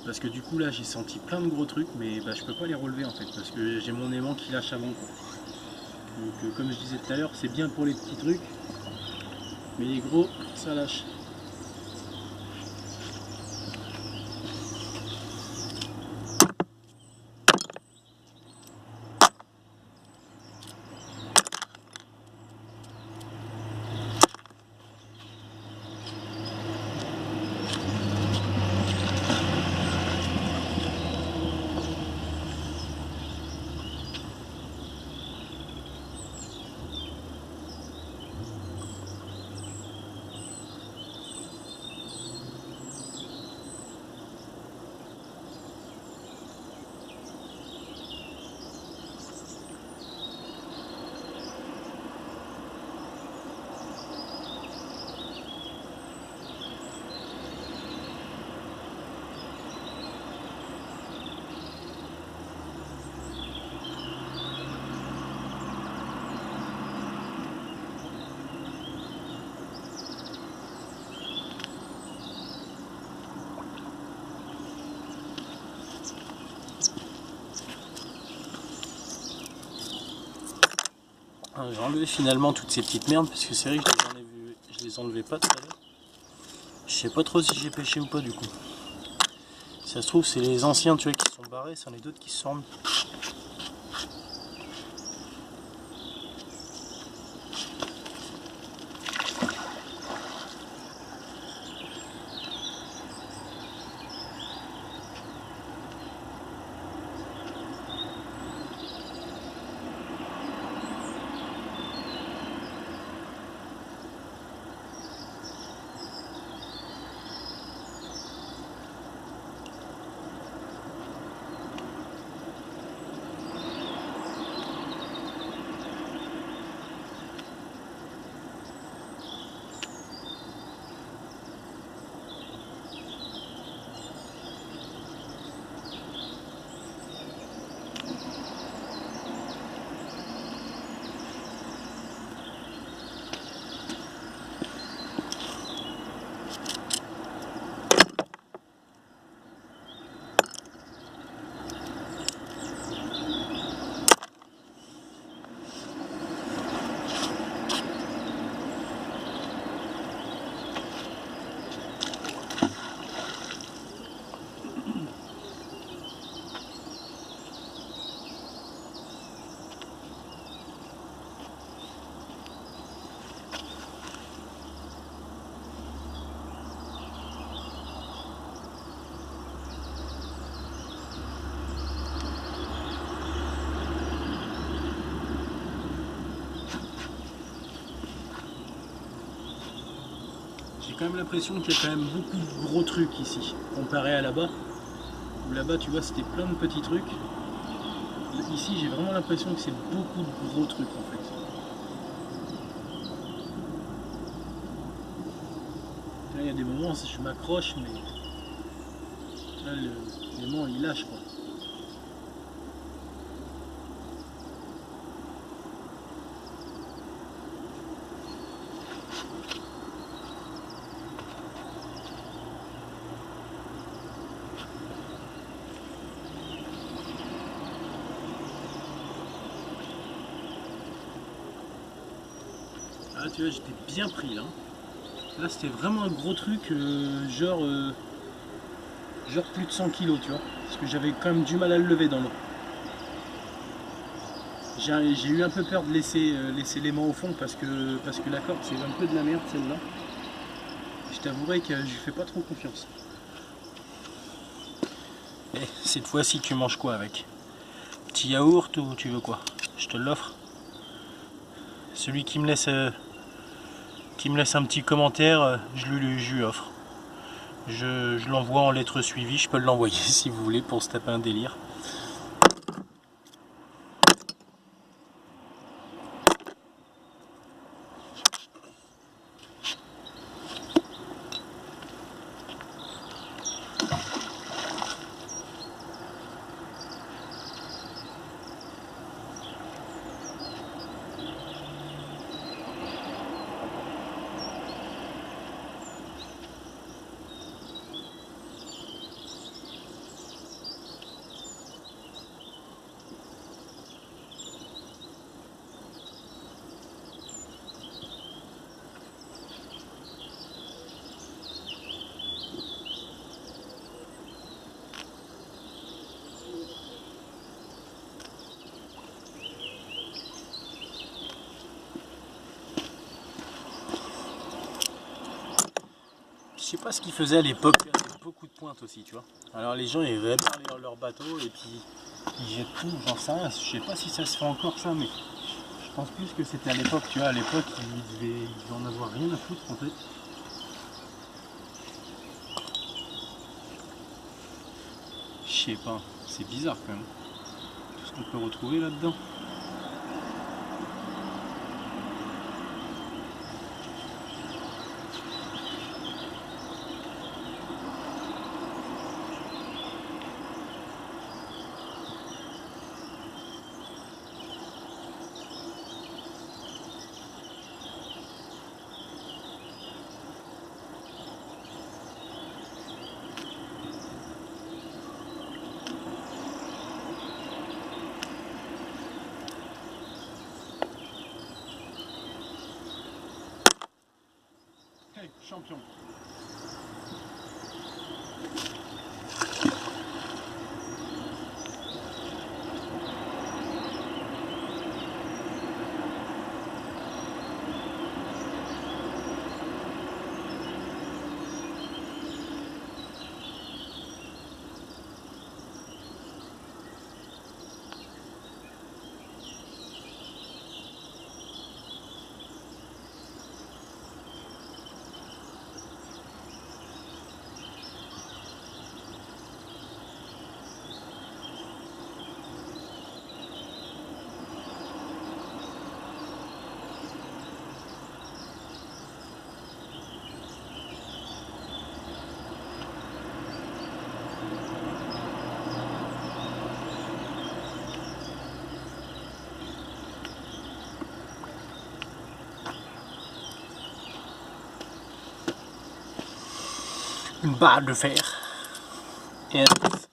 Parce que du coup là j'ai senti plein de gros trucs, mais bah, je peux pas les relever en fait, parce que j'ai mon aimant qui lâche avant quoi. Donc comme je disais tout à l'heure, c'est bien pour les petits trucs, mais les gros, ça lâche. J'ai enlevé finalement toutes ces petites merdes parce que c'est vrai que je les enlevais pas tout à l'heure. Je sais pas trop si j'ai pêché ou pas du coup. Si ça se trouve c'est les anciens tu vois qui sont barrés, c'en est d'autres qui se sont remis. J'ai quand même l'impression qu'il y a quand même beaucoup de gros trucs ici, comparé à là-bas. Où là-bas, tu vois, c'était plein de petits trucs. Ici, j'ai vraiment l'impression que c'est beaucoup de gros trucs en fait. Là, il y a des moments où je m'accroche, mais là, l'aimant, il lâche quoi. Ah, tu vois, j'étais bien pris là. Là, c'était vraiment un gros truc, genre plus de 100 kilos, tu vois. Parce que j'avais quand même du mal à le lever dans l'eau. J'ai eu un peu peur de laisser l'aimant au fond parce que la corde, c'est un peu de la merde celle-là. Je t'avouerai que je lui fais pas trop confiance. Et cette fois-ci, tu manges quoi avec? Petit yaourt ou tu veux quoi? Je te l'offre. Celui qui me laisse un petit commentaire, je lui offre. Je l'envoie en lettres suivies, je peux l'envoyer si vous voulez pour se taper un délire. sais pas ce qu'ils faisaient à l'époque, il y avait beaucoup de pointes aussi, tu vois. Alors les gens ils réparent leur bateau et puis ils jettent tout, j'en sais rien, je sais pas si ça se fait encore ça, mais je pense plus que c'était à l'époque, tu vois, à l'époque ils devaient en avoir rien à foutre en fait. Je sais pas, c'est bizarre quand même, tout ce qu'on peut retrouver là-dedans. Hey, champion. Une barre de fer et un œuf.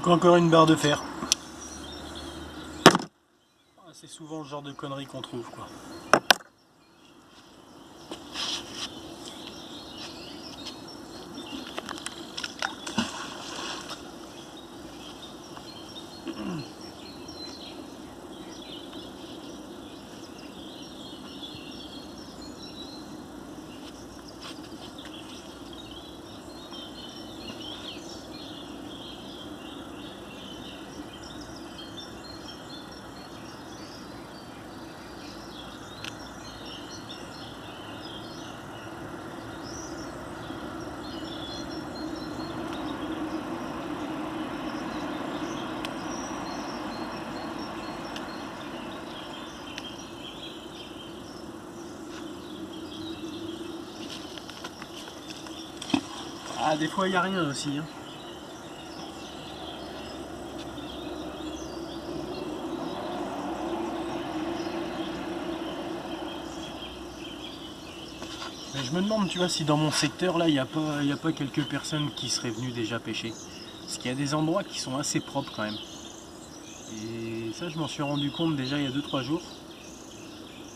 Donc encore une barre de fer. C'est souvent le genre de conneries qu'on trouve, quoi. Ah, des fois il n'y a rien aussi, hein. Mais je me demande, tu vois, si dans mon secteur là, il n'y a pas quelques personnes qui seraient venues déjà pêcher. Parce qu'il y a des endroits qui sont assez propres quand même. Et ça, je m'en suis rendu compte déjà il y a 2-3 jours.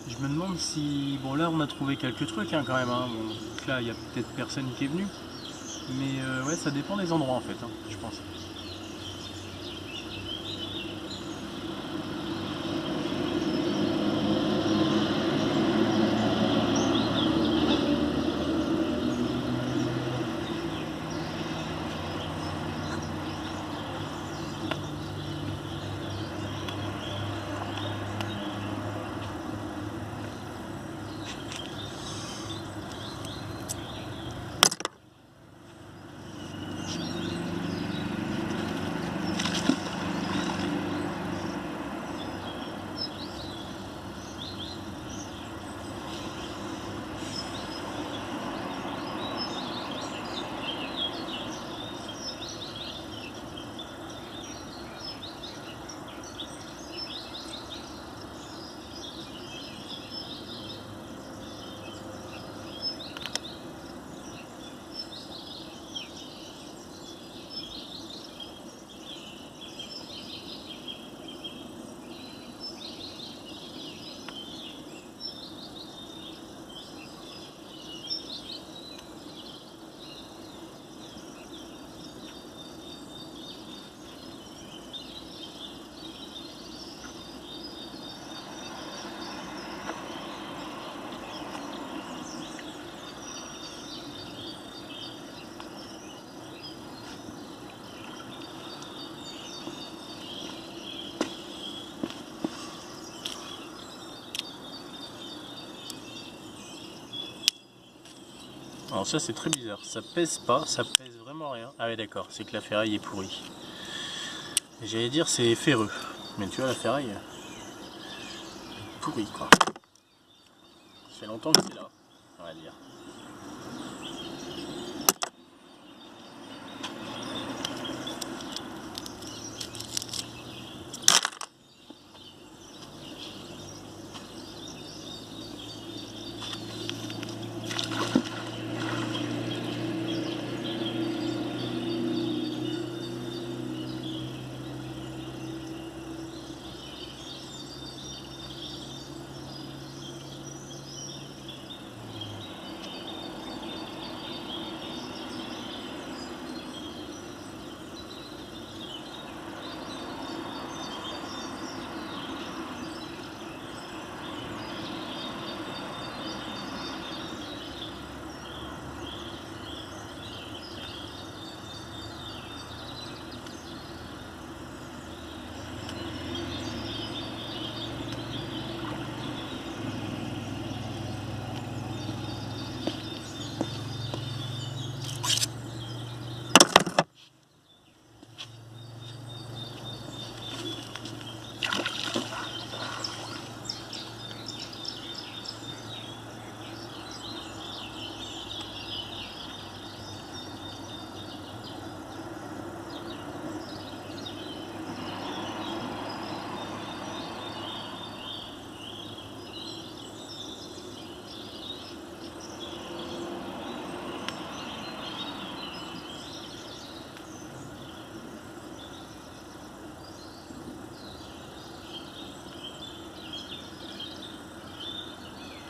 Je me demande si... Bon, là, on a trouvé quelques trucs hein, quand même. Hein. Bon, donc là, il y a peut-être personne qui est venu. Mais ouais, ça dépend des endroits en fait, hein, je pense. Alors ça c'est très bizarre, ça pèse pas, ça pèse vraiment rien. Ah ouais d'accord, c'est que la ferraille est pourrie. J'allais dire c'est ferreux, mais tu vois la ferraille pourrie quoi. Ça fait longtemps que c'est là, on va dire.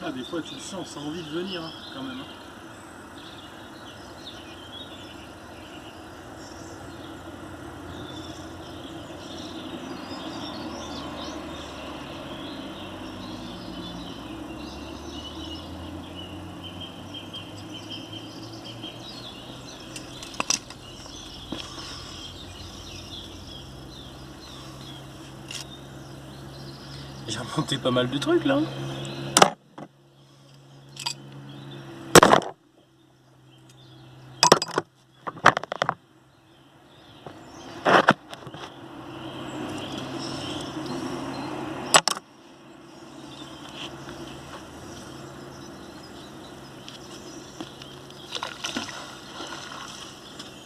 Ah, des fois tu le sens, ça a envie de venir hein, quand même. Hein. J'ai remonté pas mal de trucs là.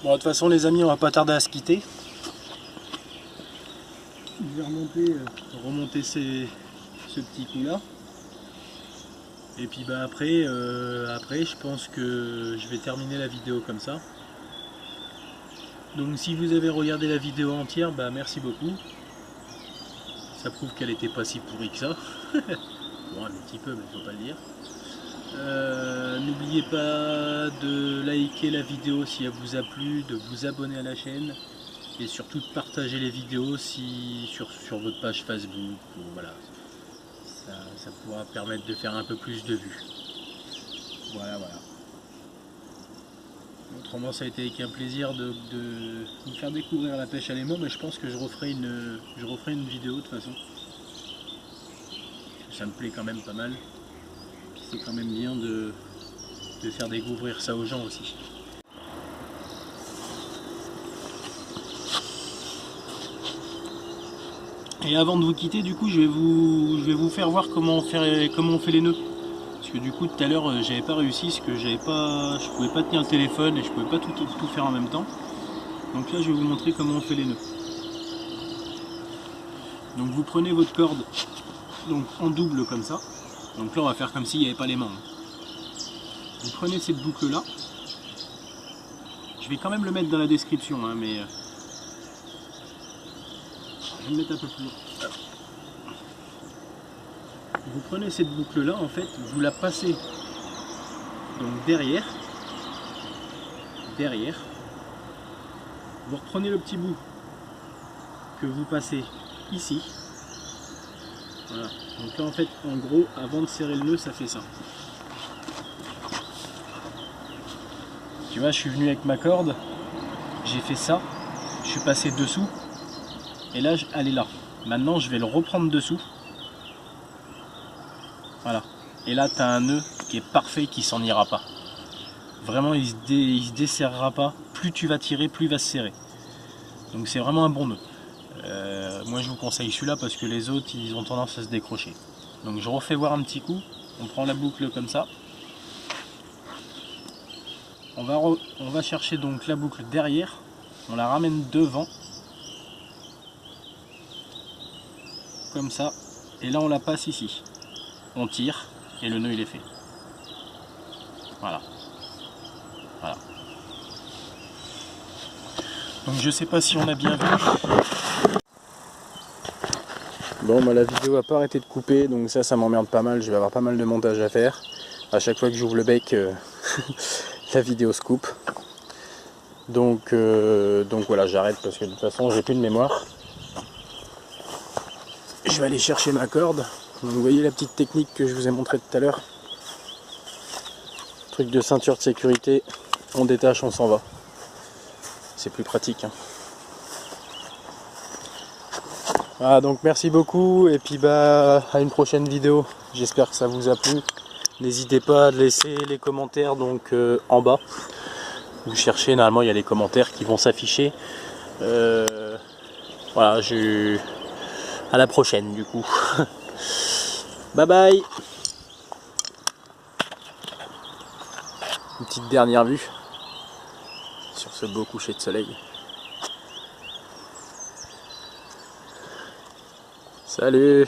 Bon, de toute façon les amis, on va pas tarder à se quitter. Je vais remonter ce petit coup là. Et puis bah après je pense que je vais terminer la vidéo comme ça. Donc si vous avez regardé la vidéo entière, bah merci beaucoup. Ça prouve qu'elle était pas si pourrie que ça. Bon, un petit peu, mais faut pas le dire. N'oubliez pas de liker la vidéo si elle vous a plu, de vous abonner à la chaîne et surtout de partager les vidéos sur votre page Facebook. Voilà. Ça pourra permettre de faire un peu plus de vues. Voilà. Autrement, ça a été avec un plaisir de vous faire découvrir la pêche à l'aimant, mais je pense que je referai une vidéo de toute façon. Ça me plaît quand même pas mal. C'est quand même bien de faire découvrir ça aux gens aussi. Et avant de vous quitter, du coup, je vais vous faire voir comment on fait les nœuds. Parce que du coup, tout à l'heure, j'avais pas réussi, parce que je pouvais pas tenir le téléphone et je pouvais pas tout faire en même temps. Donc là, je vais vous montrer comment on fait les nœuds. Donc vous prenez votre corde donc en double comme ça. Donc là, on va faire comme s'il n'y avait pas les mains. Vous prenez cette boucle là. Je vais quand même le mettre dans la description, hein, mais je vais le mettre un peu plus haut. Vous prenez cette boucle là, en fait, vous la passez donc derrière. Vous reprenez le petit bout que vous passez ici. Voilà. Donc là, en fait, en gros, avant de serrer le nœud, ça fait ça. Tu vois, je suis venu avec ma corde, j'ai fait ça, je suis passé dessous, et là, elle est là. Maintenant, je vais le reprendre dessous. Voilà. Et là, tu as un nœud qui est parfait, qui s'en ira pas. Vraiment, il se desserrera pas. Plus tu vas tirer, plus il va se serrer. Donc c'est vraiment un bon nœud. Moi, je vous conseille celui-là parce que les autres, ils ont tendance à se décrocher. Donc je refais voir un petit coup. On prend la boucle comme ça. On va chercher donc la boucle derrière. On la ramène devant. Comme ça. Et là, on la passe ici. On tire et le nœud il est fait. Voilà. Donc je sais pas si on a bien vu. Bon bah la vidéo a pas arrêté de couper, donc ça m'emmerde pas mal, je vais avoir pas mal de montage à faire. À chaque fois que j'ouvre le bec, la vidéo se coupe. Donc voilà, j'arrête parce que de toute façon j'ai plus de mémoire. Je vais aller chercher ma corde. Donc, vous voyez la petite technique que je vous ai montré tout à l'heure. Truc de ceinture de sécurité, on détache, on s'en va. C'est plus pratique. Hein. Voilà, donc merci beaucoup et puis bah à une prochaine vidéo. J'espère que ça vous a plu. N'hésitez pas à laisser les commentaires donc en bas. Vous cherchez, normalement il y a les commentaires qui vont s'afficher. Voilà, à la prochaine du coup. Bye bye. Une petite dernière vue sur ce beau coucher de soleil. Salut!